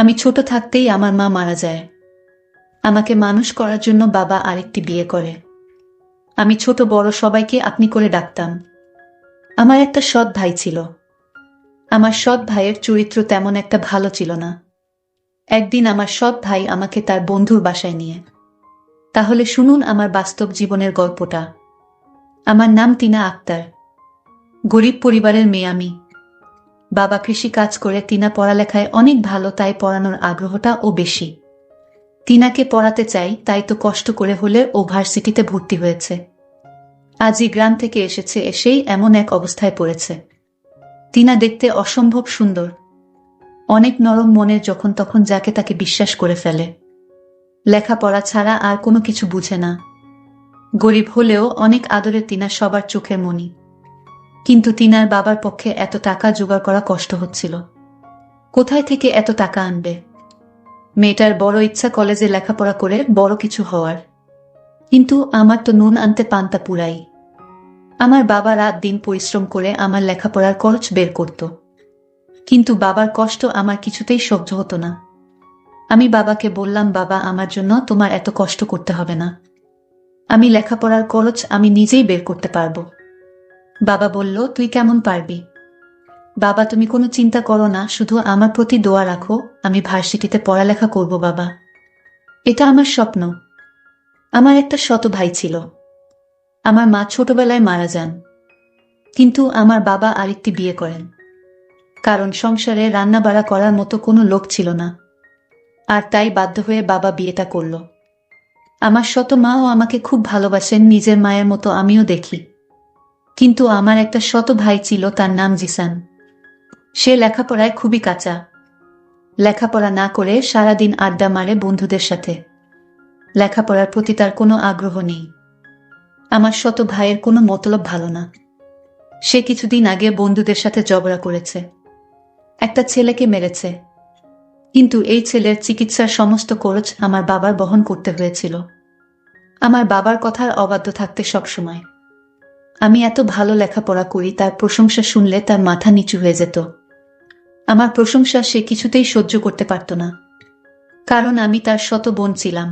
আমি ছোট থাকতেই আমার মা মারা যায়। আমাকে মানুষ করার জন্য বাবা আরেকটি বিয়ে করে। আমি ছোট বড় সবাইকে আপনি করে ডাকতাম। আমার একটা সৎ ভাই ছিল। আমার সৎ ভাইয়ের চরিত্র তেমন একটা ভালো ছিল না। একদিন আমার সৎ ভাই আমাকে তার বন্ধুর বাসায় নিয়ে। তাহলে শুনুন আমার বাস্তব জীবনের গল্পটা। আমার নাম টিনা আক্তার। গরিব পরিবারের মেয়ে আমি। বাবা কৃষি কাজ করে, টিনা পড়ালেখায় অনেক ভালো, তাই পড়ানোর আগ্রহটা ও বেশি। টিনাকে পড়াতে চাই, তাই তো কষ্ট করে হলে ও ভার্সিটিতে ভর্তি হয়েছে। আজই গ্রাম থেকে এসেছে, এসেই এমন এক অবস্থায় পড়েছে। টিনা দেখতে অসম্ভব সুন্দর, অনেক নরম মনের, যখন তখন যাকে তাকে বিশ্বাস করে ফেলে। লেখাপড়া ছাড়া আর কোনো কিছু বুঝে না। গরিব হলেও অনেক আদরের টিনা সবার চোখের মণি। কিন্তু টিনার বাবার পক্ষে এত টাকা জোগাড় করা কষ্ট হচ্ছিল। কোথায় থেকে এত টাকা আনবে? মেয়েটার বড় ইচ্ছা কলেজে লেখাপড়া করে বড় কিছু হওয়ার। কিন্তু আমার তো নুন আনতে পান্তা পুরাই। আমার বাবা রাত দিন পরিশ্রম করে আমার লেখাপড়ার খরচ বের করত। কিন্তু বাবার কষ্ট আমার কিছুতেই সহ্য হতো না। আমি বাবাকে বললাম, বাবা, আমার জন্য তোমার এত কষ্ট করতে হবে না। আমি লেখাপড়ার খরচ আমি নিজেই বের করতে পারবো। বাবা বলল, তুই কেমন পারবি? বাবা, তুমি কোনো চিন্তা করো না, শুধু আমার প্রতি দোয়া রাখো, আমি ভার্সিটিতে পড়ালেখা করব বাবা। এটা আমার স্বপ্ন। আমার একটা ছোট ভাই ছিল। আমার মা ছোটবেলায় মারা যান। কিন্তু আমার বাবা আরেকটি বিয়ে করেন, কারণ সংসারে রান্নাবাড়া করার মতো কোনো লোক ছিল না। আর তাই বাধ্য হয়ে বাবা বিয়েটা করল। আমার ছোট মাও আমাকে খুব ভালোবাসেন, নিজের মায়ের মতো আমিও দেখি। কিন্তু আমার একটা ছোট ভাই ছিল, তার নাম জিসান। সে লেখাপড়ায় খুবই কাঁচা। লেখাপড়া না করে সারাদিন আড্ডা মারে বন্ধুদের সাথে। লেখাপড়ার প্রতি তার কোনো আগ্রহ নেই। আমার ছোট ভাইয়ের কোনো মতলব ভালো না। সে কিছুদিন আগে বন্ধুদের সাথে ঝগড়া করেছে, একটা ছেলেকে মেরেছে। কিন্তু এই ছেলের চিকিৎসার সমস্ত খরচ আমার বাবার বহন করতে হয়েছিল। আমার বাবার কথার অবাধ্য থাকতে সবসময়। আমি এত ভালো লেখাপড়া করি, তার প্রশংসা শুনলে তার মাথা নিচু হয়ে যেত। আমার প্রশংসা সে কিছুতেই সহ্য করতে পারত না, কারণ আমি তার ছোট বোন ছিলাম।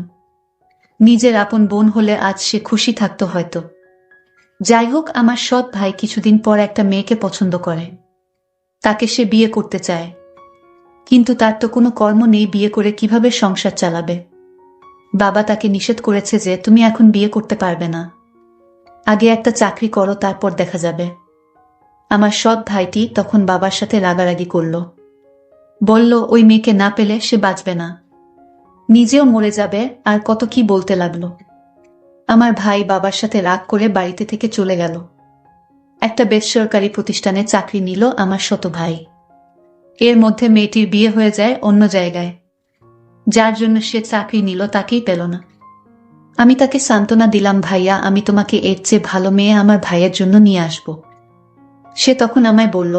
নিজের আপন বোন হলে আজ সে খুশি থাকতো হয়তো। যাই হোক, আমার সৎ ভাই কিছুদিন পর একটা মেয়েকে পছন্দ করে। তাকে সে বিয়ে করতে চায়। কিন্তু তার তো কোনো কর্ম নেই, বিয়ে করে কিভাবে সংসার চালাবে? বাবা তাকে নিষেধ করেছে যে, তুমি এখন বিয়ে করতে পারবে না, আগে একটা চাকরি করো, তারপর দেখা যাবে। আমার সৎ ভাইটি তখন বাবার সাথে রাগারাগি করল। বলল, ওই মেয়েকে না পেলে সে বাঁচবে না, নিজেও মরে যাবে, আর কত কি বলতে লাগলো। আমার ভাই বাবার সাথে রাগ করে বাড়িতে থেকে চলে গেল। একটা বেসরকারি প্রতিষ্ঠানে চাকরি নিল আমার ছোট ভাই। এর মধ্যে মেয়েটির বিয়ে হয়ে যায় অন্য জায়গায়। যার জন্য সে চাকরি নিল তাকেই পেল না। আমি তাকে সান্ত্বনা দিলাম, ভাইয়া, আমি তোমাকে এর চেয়ে ভালো মেয়ে আমার ভাইয়ের জন্য নিয়ে আসব। সে তখন আমায় বলল,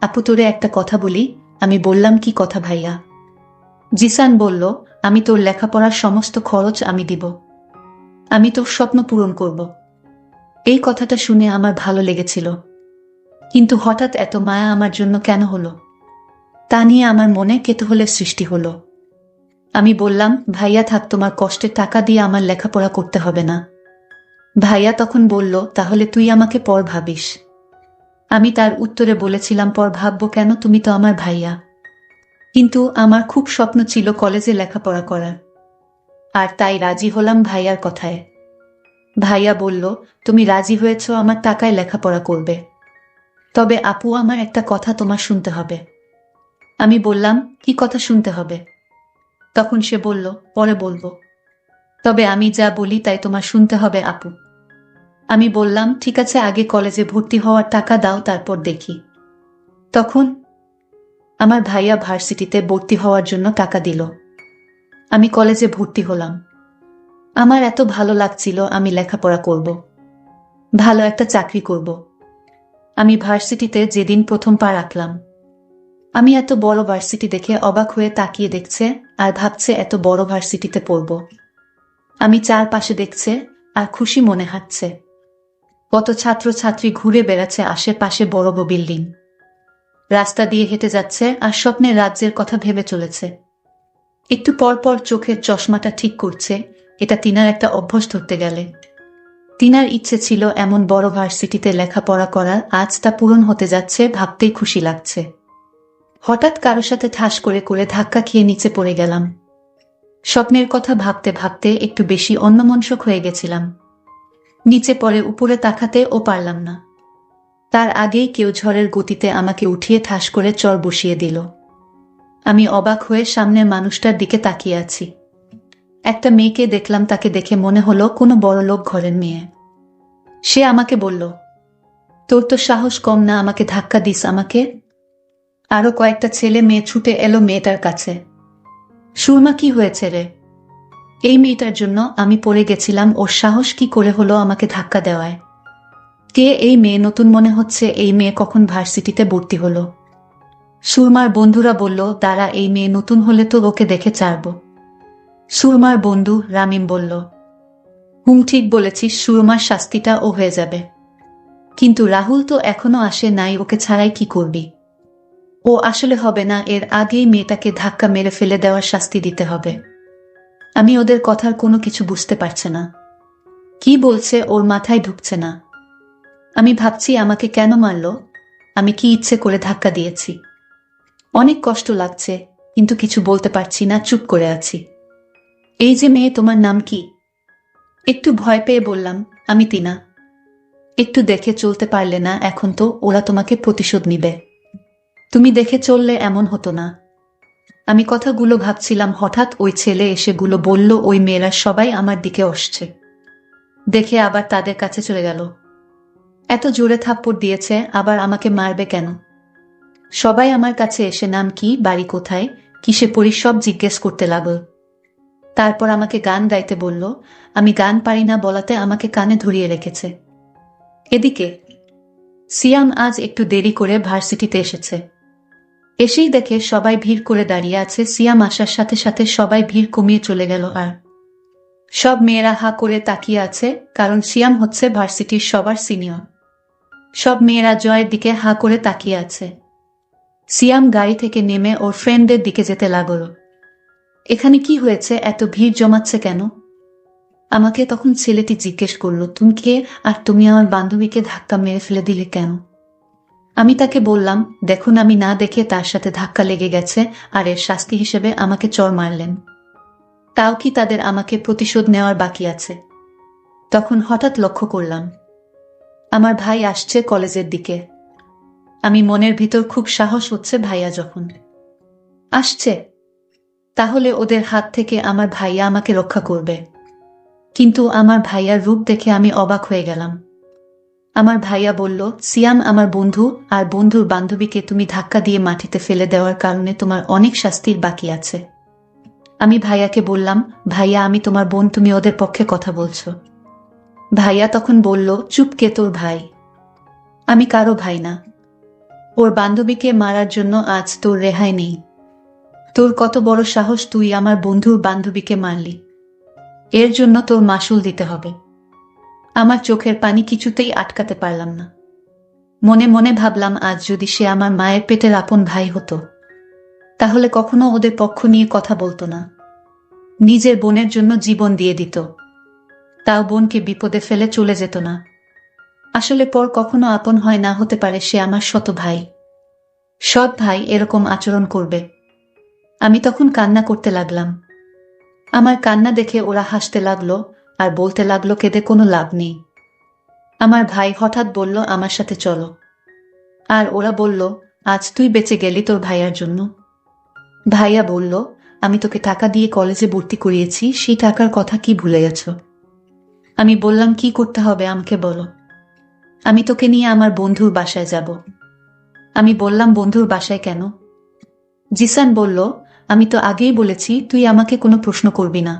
আপু, তোরে একটা কথা বলি। আমি বললাম, কি কথা ভাইয়া? জিসান বলল, আমি তোর লেখাপড়ার সমস্ত খরচ আমি দিব। আমি তোর স্বপ্ন পূরণ করব। এই কথাটা শুনে আমার ভালো লেগেছিল। কিন্তু হঠাৎ এত মায়া আমার জন্য কেন হলো, তা নিয়ে আমার মনে কৌতূহলের সৃষ্টি হলো। আমি বললাম, ভাইয়া থাক, তোমার কষ্টের টাকা দিয়ে আমার লেখাপড়া করতে হবে না। ভাইয়া তখন বলল, তাহলে তুই আমাকে পর ভাবিস। আমি তার উত্তরে বলেছিলাম, পর ভাববো কেন, তুমি তো আমার ভাইয়া। কিন্তু আমার খুব স্বপ্ন ছিল কলেজে লেখাপড়া করার। আর তাই রাজি হলাম ভাইয়ার কথায়। ভাইয়া বলল, তুমি রাজি হয়েছ, আমার টাকায় লেখাপড়া করবে। তবে আপু, আমার একটা কথা তোমার শুনতে হবে। আমি বললাম, কি কথা শুনতে হবে? তখন সে বলল, পরে বলবো। তবে আমি যা বলি তাই তোমার শুনতে হবে আপু। আমি বললাম, ঠিক আছে, আগে কলেজে ভর্তি হওয়ার টাকা দাও, তারপর দেখি। তখন আমার ভাইয়া ভার্সিটিতে ভর্তি হওয়ার জন্য টাকা দিল। আমি কলেজে ভর্তি হলাম। আমার এত ভালো লাগছিল, আমি লেখাপড়া করব, ভালো একটা চাকরি করব। আমি ভার্সিটিতে যেদিন প্রথম পা রাখলাম, আমি এত বড় ভার্সিটি দেখে অবাক হয়ে তাকিয়ে দেখছে, আর ভাবছে এত বড় ভার্সিটিতে পড়ব। আমি চারপাশে দেখছে আর খুশি মনে হাঁটছে। কত ছাত্রছাত্রী ঘুরে বেড়াচ্ছে আশেপাশে, বড় বিল্ডিং। রাস্তা দিয়ে হেঁটে যাচ্ছে আর স্বপ্নের রাজ্যের কথা ভেবে চলেছে। একটু পর পর চোখের চশমাটা ঠিক করছে, এটা তিনার একটা অভ্যাস ধরতে গেলে। তিনার ইচ্ছে ছিল এমন বড় ভার্সিটিতে লেখাপড়া করার, আজ তা পূরণ হতে যাচ্ছে, ভাবতেই খুশি লাগছে। হঠাৎ কারো সাথে ঠাস করে করে ধাক্কা খেয়ে নিচে পড়ে গেলাম। স্বপ্নের কথা ভাবতে ভাবতে একটু বেশি অন্যমনস্ক হয়ে গেছিলাম। নিচে পড়ে উপরে তাকাতেও পারলাম না। তার আগেই কেউ ঝড়ের গতিতে আমাকে উঠিয়ে ঠাস করে চর বসিয়ে দিল। আমি অবাক হয়ে সামনের মানুষটার দিকে তাকিয়ে আছি। একটা মেয়েকে দেখলাম, তাকে দেখে মনে হলো কোনো বড়লোক ঘরের মেয়ে। সে আমাকে বলল, তোর তো সাহস কম না, আমাকে ধাক্কা দিস আমাকে। আরো কয়েকটা ছেলে মেয়ে ছুটে এলো মেয়েটার কাছে। সুরমা, কি হয়েছে রে? এই মেয়েটার জন্য আমি পড়ে গেছিলাম, ওর সাহস কি করে হলো আমাকে ধাক্কা দেওয়ায়? কে এই মেয়ে? নতুন মনে হচ্ছে। এই মেয়ে কখন ভার্সিটিতে ভর্তি হলো? সুরমার বন্ধুরা বলল, দাঁড়া, এই মেয়ে নতুন হলে তো ওকে দেখে ছাড়ব। সুরমার বন্ধু রামিম বলল, ঠিক বলেছিস, সুরমার শাস্তিটা ও হয়ে যাবে। কিন্তু রাহুল তো এখনো আসে নাই, ওকে ছাড়াই কি করবি? ও আসলে হবে না, এর আগেই মেয়েটাকে ধাক্কা মেরে ফেলে দেওয়ার শাস্তি দিতে হবে। আমি ওদের কথার কোনো কিছু বুঝতে পারছে না। কি বলছে ওর মাথায় ঢুকছে না। আমি ভাবছি আমাকে কেন মারল? আমি কি ইচ্ছে করে ধাক্কা দিয়েছি? অনেক কষ্ট লাগছে, কিন্তু কিছু বলতে পারছি না, চুপ করে আছি। এই যে মেয়ে, তোমার নাম কি? একটু ভয় পেয়ে বললাম, আমি তিনা। একটু দেখে চলতে পারলে না? এখন তো ওরা তোমাকে প্রতিশোধ নিবে। তুমি দেখে চললে এমন হতো না। আমি কথাগুলো ভাবছিলাম, হঠাৎ ওই ছেলে এসে গুলো বলল, ওই মেয়েরা সবাই আমার দিকে আসছে। দেখে আবার তাদের কাছে চলে গেল। এত জোরে থাপ্পড় দিয়েছে, আবার আমাকে মারবে কেন? সবাই আমার কাছে এসে নাম কি, বাড়ি কোথায়, কিসে পড়ি সব জিজ্ঞেস করতে লাগল। তারপর আমাকে গান গাইতে বলল। আমি গান পারি না বলাতে আমাকে কানে ধরিয়ে রেখেছে। এদিকে সিয়াম আজ একটু দেরি করে ভার্সিটিতে এসেছে। এসেই দেখে সবাই ভিড় করে দাঁড়িয়ে আছে। সিয়াম আসার সাথে সাথে সবাই ভিড় কমিয়ে চলে গেল, আর সব মেয়েরা হা করে তাকিয়ে আছে, কারণ সিয়াম হচ্ছে ভার্সিটির সবার সিনিয়র। সব মেয়েরা জয়ের দিকে হা করে তাকিয়ে আছে। সিয়াম গাড়ি থেকে নেমে ওর ফ্রেন্ডদের দিকে যেতে লাগল। এখানে কি হয়েছে, এত ভিড় জমাচ্ছে কেন? আমাকে তখন ছেলেটি জিজ্ঞেস করল, তুমি কে, আর তুমি আমার বান্ধবীকে ধাক্কা মেরে ফেলে দিলে কেন? আমি তাকে বললাম, দেখুন, আমি না দেখে তার সাথে ধাক্কা লেগে গেছে, আর এর শাস্তি হিসেবে আমাকে চড় মারলেন। তাও কি তাদের আমাকে প্রতিশোধ নেওয়ার বাকি আছে? তখন হঠাৎ লক্ষ্য করলাম আমার ভাই আসছে কলেজের দিকে। আমি মনের ভিতর খুব সাহস হচ্ছে, ভাইয়া যখন আসছে তাহলে ওদের হাত থেকে আমার ভাইয়া আমাকে রক্ষা করবে। কিন্তু আমার ভাইয়ার রূপ দেখে আমি অবাক হয়ে গেলাম। আমার ভাইয়া বলল, সিয়াম আমার বন্ধু, আর বন্ধুর বান্ধবীকে তুমি ধাক্কা দিয়ে মাটিতে ফেলে দেওয়ার কারণে তোমার অনেক শাস্তির বাকি আছে। আমি ভাইয়াকে বললাম, ভাইয়া আমি তোমার বোন, তুমি ওদের পক্ষে কথা বলছো। ভাইয়া তখন বলল, চুপ, কে তোর ভাই? আমি কারো ভাই না। ওর বান্ধবীকে মারার জন্য আজ তোর রেহাই নেই। তোর কত বড় সাহস, তুই আমার বন্ধুর বান্ধবীকে মারলি। এর জন্য তোর মাসুল দিতে হবে। আমার চোখের পানি কিছুতেই আটকাতে পারলাম না। মনে মনে ভাবলাম, আজ যদি সে আমার মায়ের পেটের আপন ভাই হতো, তাহলে কখনো ওদের পক্ষ নিয়ে কথা বলতো না। নিজের বোনের জন্য জীবন দিয়ে দিত, তাও বোনকে বিপদে ফেলে চলে যেত না। আসলে পর কখনো আপন হয় না, হতে পারে সে আমার শত ভাই। সৎ ভাই এরকম আচরণ করবে? আমি তখন কান্না করতে লাগলাম। আমার কান্না দেখে ওরা হাসতে লাগলো, আর বলতে লাগলো, কেঁদে কোনো লাভ নেই। আমার ভাই হঠাৎ বলল, আমার সাথে চলো। আর ওরা বলল, আজ তুই বেঁচে গেলি তোর ভাইয়ার জন্য। ভাইয়া বলল, আমি তোকে টাকা দিয়ে কলেজে ভর্তি করিয়েছি, সেই টাকার কথা কি ভুলে গেছ? আমি বললাম, কি করতে হবে আমাকে বলো। আমি তোকে নিয়ে আমার বন্ধুর বাসায় যাব। আমি বললাম, বন্ধুর বাসায় কেন? জিসান বলল, আমি তো আগেই বলেছি তুই আমাকে কোনো প্রশ্ন করবি না।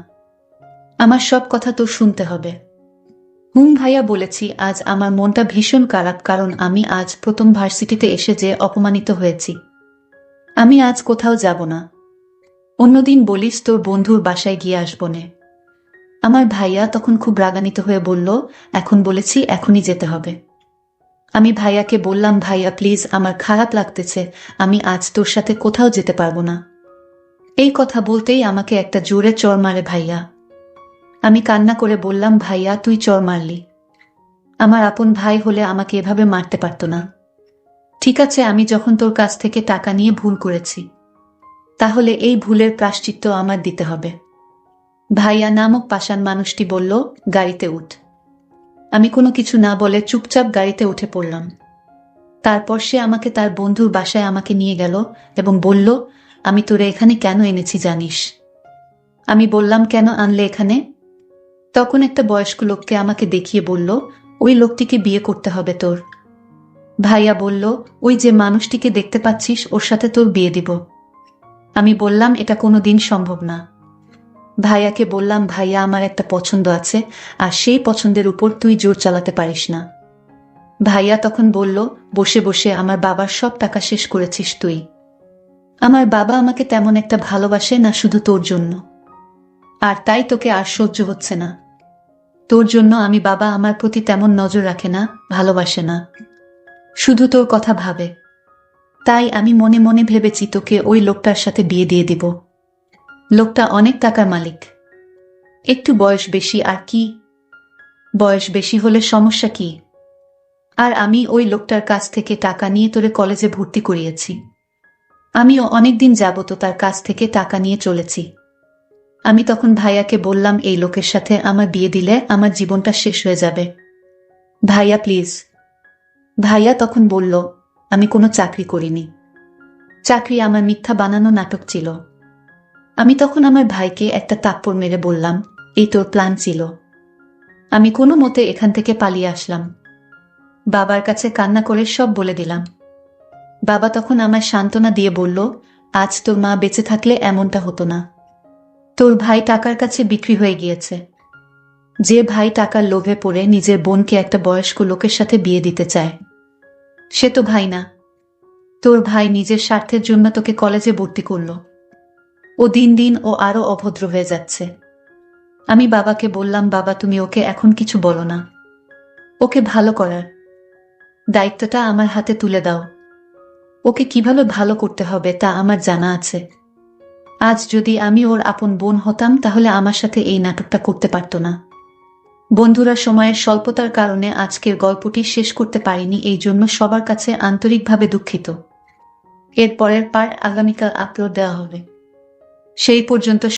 আমার সব কথা তোর শুনতে হবে। ভাইয়া বলেছি, আজ আমার মনটা ভীষণ খারাপ, কারণ আমি আজ প্রথম ভার্সিটিতে এসে যে অপমানিত হয়েছি। আমি আজ কোথাও যাব না। অন্যদিন বলিস তোর বন্ধুর বাসায় গিয়ে আসবো নে। আমার ভাইয়া তখন খুব রাগান্বিত হয়ে বলল, এখন বলেছি, এখনই যেতে হবে। আমি ভাইয়াকে বললাম, ভাইয়া প্লিজ, আমার খারাপ লাগতেছে, আমি আজ তোর সাথে কোথাও যেতে পারবো না। এই কথা বলতেই আমাকে একটা জোরে চড় মারে ভাইয়া। আমি কান্না করে বললাম, ভাইয়া তুই চড় মারলি? আমার আপন ভাই হলে আমাকে এভাবে মারতে পারতো না। ঠিক আছে, আমি যখন তোর কাছ থেকে টাকা নিয়ে ভুল করেছি, তাহলে এই ভুলের প্রায়শ্চিত্ত আমার দিতে হবে। ভাইয়া নামক পাষাণ মানুষটি বলল, গাড়িতে উঠ। আমি কোনো কিছু না বলে চুপচাপ গাড়িতে উঠে পড়লাম। তারপর সে আমাকে তার বন্ধুর বাসায় আমাকে নিয়ে গেল এবং বলল, আমি তোরে এখানে কেন এনেছি জানিস? আমি বললাম, কেন আনলে এখানে? তখন একটা বয়স্ক লোককে আমাকে দেখিয়ে বলল, ওই লোকটিকে বিয়ে করতে হবে তোর। ভাইয়া বলল, ওই যে মানুষটিকে দেখতে পাচ্ছিস, ওর সাথে তোর বিয়ে দিব। আমি বললাম, এটা কোনোদিন সম্ভব না। ভাইয়াকে বললাম, ভাইয়া আমার একটা পছন্দ আছে, আর সেই পছন্দের উপর তুই জোর চালাতে পারিস না। ভাইয়া তখন বলল, বসে বসে আমার বাবার সব টাকা শেষ করেছিস তুই। আমার বাবা আমাকে তেমন একটা ভালোবাসে না, শুধু তোর জন্য। আর তাই তোকে আর সহ্য হচ্ছে না। তোর জন্য আমি বাবা আমার প্রতি তেমন নজর রাখে না, ভালোবাসে না, শুধু তোর কথা ভাবে। তাই আমি মনে মনে ভেবেছি তোকে ওই লোকটার সাথে বিয়ে দিয়ে দিব। লোকটা অনেক টাকার মালিক, একটু বয়স বেশি, আর কি? বয়স বেশি হলে সমস্যা কি? আর আমি ওই লোকটার কাছ থেকে টাকা নিয়ে তোরে কলেজে ভর্তি করিয়েছি। আমিও অনেকদিন যাবত তার কাছ থেকে টাকা নিয়ে চলেছি। আমি তখন ভাইয়াকে বললাম, এই লোকের সাথে আমার বিয়ে দিলে আমার জীবনটা শেষ হয়ে যাবে। ভাইয়া প্লিজ। ভাইয়া তখন বলল, আমি কোনো চাকরি করিনি, চাকরি আমার মিথ্যা বানানো নাটক ছিল। আমি তখন আমার ভাইকে একটা থাপ্পড় মেরে বললাম, এই তোর প্ল্যান ছিল। আমি কোনো মতে এখান থেকে পালিয়ে আসলাম। বাবার কাছে কান্না করে সব বলে দিলাম। বাবা তখন আমায় সান্ত্বনা দিয়ে বলল, আজ তোর মা বেঁচে থাকলে এমনটা হতো না। তোর ভাই টাকার কাছে বিক্রি হয়ে গিয়েছে। যে ভাই টাকার লোভে পড়ে নিজের বোনকে একটা বয়স্ক লোকের সাথে বিয়ে দিতে চায়, সে তো ভাই না। তোর ভাই নিজের স্বার্থের জন্য তোকে কলেজে ভর্তি করলো। ও দিন দিন ও আরো অভদ্র হয়ে যাচ্ছে। আমি বাবাকে বললাম, বাবা তুমি ওকে এখন কিছু বলো না। ওকে ভালো করার দায়িত্বটা আমার হাতে তুলে দাও। ওকে কিভাবে ভালো করতে হবে তা আমার জানা আছে। আজ যদি আমি ওর আপন বোন হতাম, তাহলে আমার সাথে এই নাটকটা করতে পারতো না। বন্ধুরা, সময়ের স্বল্পতার কারণে আজকের গল্পটি শেষ করতে পারিনি, এই জন্য সবার কাছে আন্তরিকভাবে দুঃখিত। এর পরের পার্ট আগামীকাল আপলোড দেওয়া হবে। সেই পর্যন্ত